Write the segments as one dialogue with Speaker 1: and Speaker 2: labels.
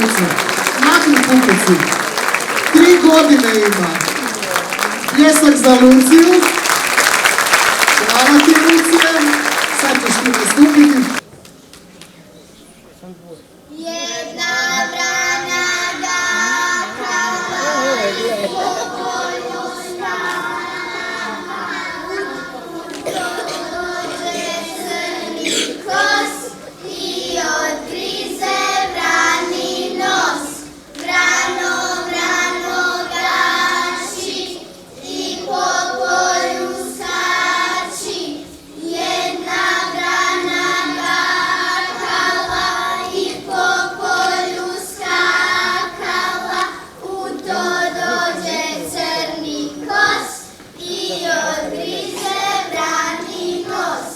Speaker 1: pupnicu. Makni pupnicu. 3 godine ima. Pljesak za Luciju. Hvala ti, Lucija. Sad ćeš ti nastupiti.
Speaker 2: Jedna vrana gakala i po polju stala. Dođe crni kos i odgrize vrani nos. Vrano, vrano gači i po polju skači. Jedna vrana gakala i po polju skakala. U to dođe crni kos i odgrize vrani nos.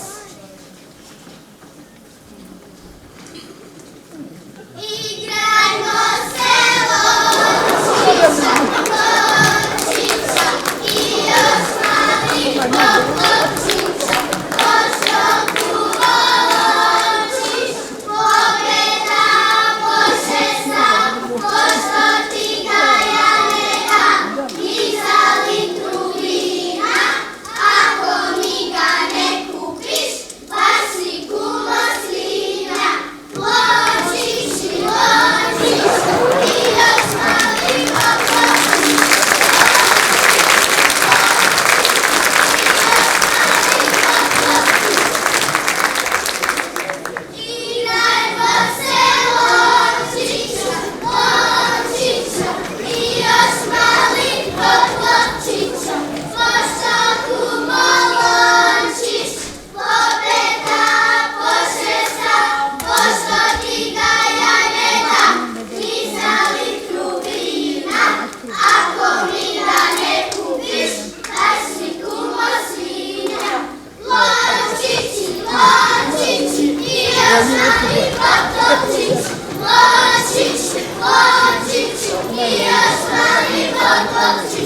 Speaker 2: Igrajmo se lončića, lončića i još malih poklopčića. Pošto kuvo lončić, pobjeda počesta. Pošto ti ga ja ne dam, ni za litru vina. Ako mi ga ne kupiš, baš si kumo slinja. Lončići, lončići i još malih poklopčića. Igrajmo se lončića, lončića i još malih poklopčića. Pošto kumo lončić, pobjeda počesta. Pošto ti ga ja ne dam, ni za litru vina. Ako mi ga ne kupiš, baš si kumo svinja. Lončići, lončići i još malih poklopčića. Lončići, lončići i još malih poklopčića.